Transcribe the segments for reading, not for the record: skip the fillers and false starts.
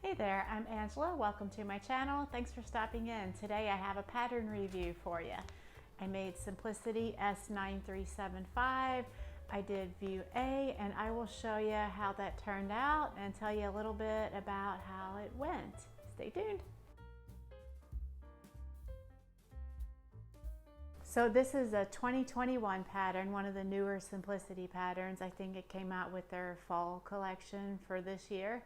Hey there, I'm Angela. Welcome to my channel. Thanks for stopping in. Today I have a pattern review for you. I made Simplicity S9375. I did view A, and I will show you how that turned out and tell you a little bit about how it went. Stay tuned. So this is a 2021 pattern, one of the newer Simplicity patterns. I think it came out with their fall collection for this year.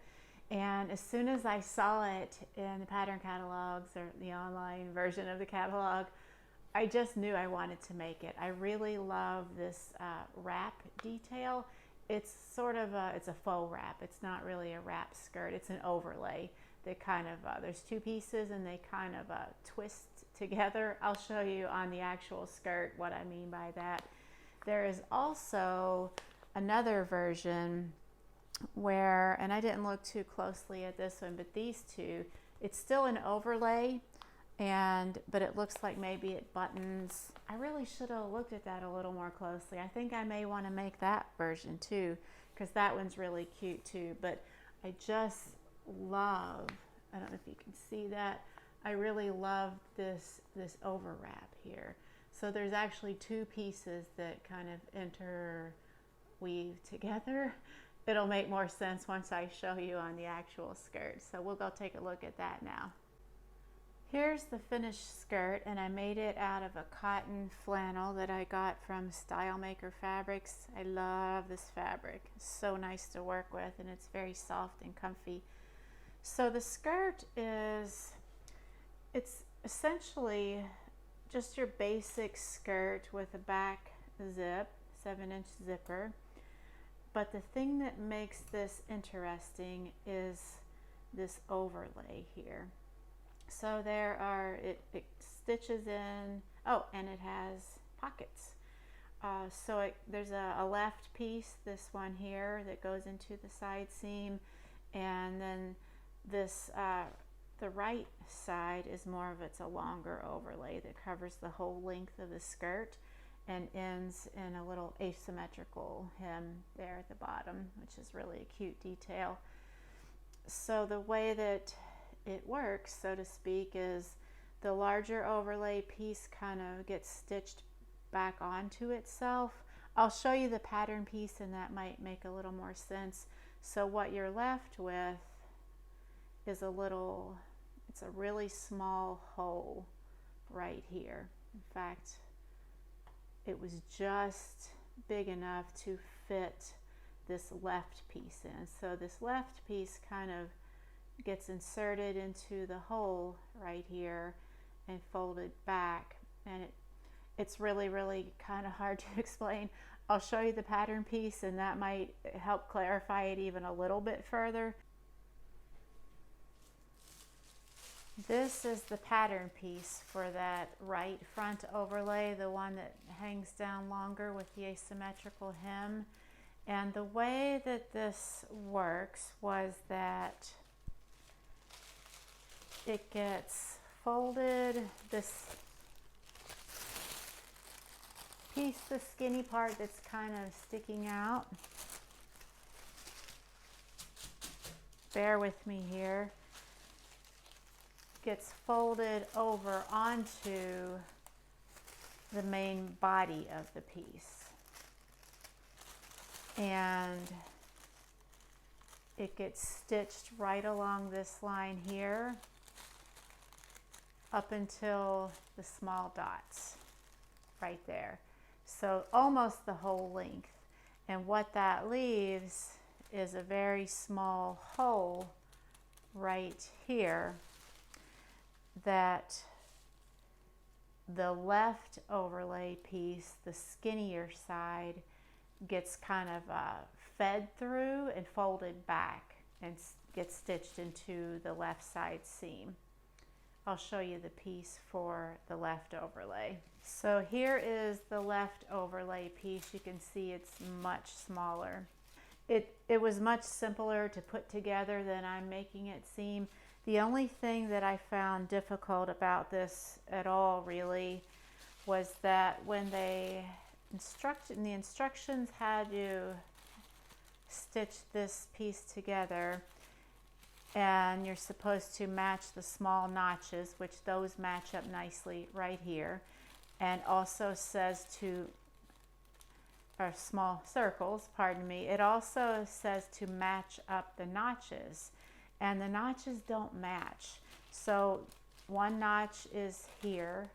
And as soon as I saw it in the pattern catalogs or the online version of the catalog, I just knew I wanted to make it. I really love this wrap detail. It's sort of it's a faux wrap. It's not really a wrap skirt. It's an overlay that kind of, there's two pieces and they kind of twist together. I'll show you on the actual skirt what I mean by that. There is also another version where, and I didn't look too closely at this one, but these two, it's still an overlay, but it looks like maybe it buttons. I really should have looked at that a little more closely. I think I may want to make that version too, because that one's really cute too. But I just love, I don't know if you can see that, I really love this overwrap here. So there's actually two pieces that kind of interweave together. It'll make more sense once I show you on the actual skirt. So we'll go take a look at that now. Here's the finished skirt, and I made it out of a cotton flannel that I got from Style Maker Fabrics. I love this fabric. It's so nice to work with, and it's very soft and comfy. So the skirt it's essentially just your basic skirt with a back zip, 7-inch zipper. But the thing that makes this interesting is this overlay here. So it stitches in, oh, and it has pockets. There's a left piece, this one here, that goes into the side seam, and then this the right side is it's a longer overlay that covers the whole length of the skirt and ends in a little asymmetrical hem there at the bottom, which is really a cute detail. So the way that it works, so to speak, is the larger overlay piece kind of gets stitched back onto itself. I'll show you the pattern piece and that might make a little more sense. So what you're left with is it's a really small hole right here. In fact, it was just big enough to fit this left piece in. So this left piece kind of gets inserted into the hole right here and folded back, and it's really kind of hard to explain. I'll show you the pattern piece and that might help clarify it even a little bit further. This is the pattern piece for that right front overlay, the one that hangs down longer with the asymmetrical hem. And the way that this works was that it gets folded, this piece, the skinny part that's kind of sticking out. Bear with me here. Gets folded over onto the main body of the piece, and it gets stitched right along this line here up until the small dots right there, so almost the whole length. And what that leaves is a very small hole right here that the left overlay piece, the skinnier side, gets kind of fed through and folded back and gets stitched into the left side seam. I'll show you the piece for the left overlay. So here is the left overlay piece. You can see it's much smaller. It was much simpler to put together than I'm making it seem. The only thing that I found difficult about this at all really was that when the instructions had you stitch this piece together, and you're supposed to match the small notches, which those match up nicely right here, and also says to, or small circles, pardon me, it also says to match up the notches, and the notches don't match. So one notch is here,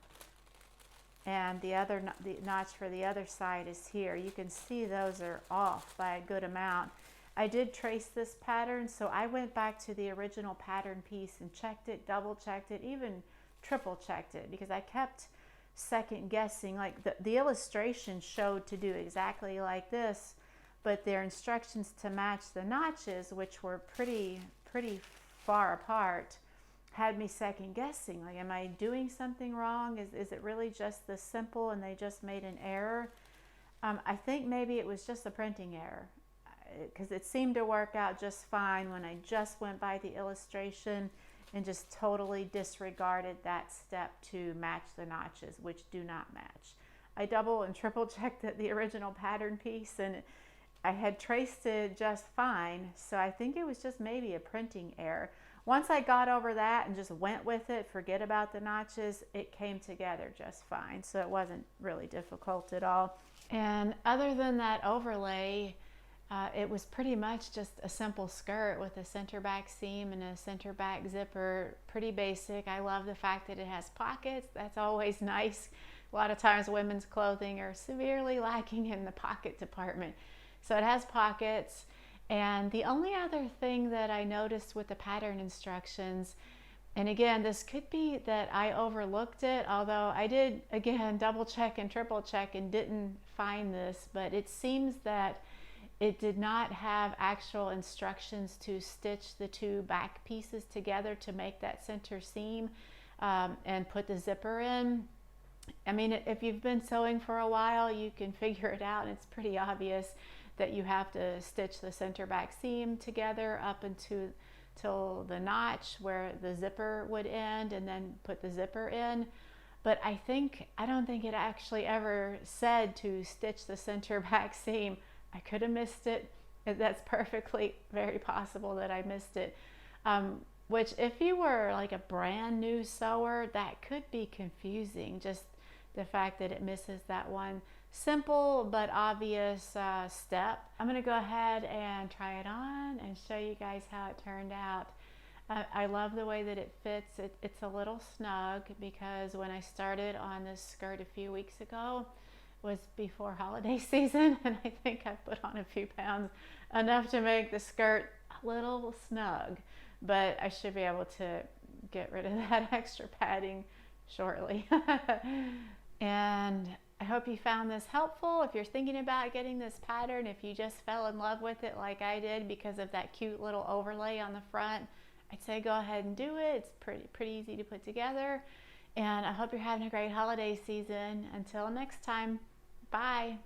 and the notch for the other side is here. You can see those are off by a good amount. I did trace this pattern, so I went back to the original pattern piece and checked it, double checked it, even triple checked it, because I kept second guessing. Like the illustration showed to do exactly like this, but their instructions to match the notches, which were pretty far apart, had me second guessing. Like, am I doing something wrong? Is it really just this simple and they just made an error? I think maybe it was just a printing error, because it seemed to work out just fine when I just went by the illustration and just totally disregarded that step to match the notches, which do not match. I double and triple checked the original pattern piece, and I had traced it just fine, so I think it was just maybe a printing error. Once I got over that and just went with it, forget about the notches, it came together just fine, so it wasn't really difficult at all. And other than that overlay, it was pretty much just a simple skirt with a center back seam and a center back zipper. Pretty basic. I love the fact that it has pockets. That's always nice. A lot of times women's clothing are severely lacking in the pocket department. So it has pockets. And the only other thing that I noticed with the pattern instructions, and again, this could be that I overlooked it, although I did, again, double check and triple check and didn't find this, but it seems that it did not have actual instructions to stitch the two back pieces together to make that center seam and put the zipper in. I mean, if you've been sewing for a while, you can figure it out. It's pretty obvious that you have to stitch the center back seam together up till the notch where the zipper would end, and then put the zipper in. But I don't think it actually ever said to stitch the center back seam. I could have missed it. That's perfectly very possible that I missed it. Which, if you were like a brand new sewer, that could be confusing. Just the fact that it misses that one simple but obvious step. I'm going to go ahead and try it on and show you guys how it turned out. I love the way that it fits. It's a little snug, because when I started on this skirt a few weeks ago, was before holiday season, and I think I put on a few pounds, enough to make the skirt a little snug, but I should be able to get rid of that extra padding shortly. And I hope you found this helpful. If you're thinking about getting this pattern, if you just fell in love with it like I did because of that cute little overlay on the front, I'd say go ahead and do it. It's pretty easy to put together. And I hope you're having a great holiday season. Until next time, bye.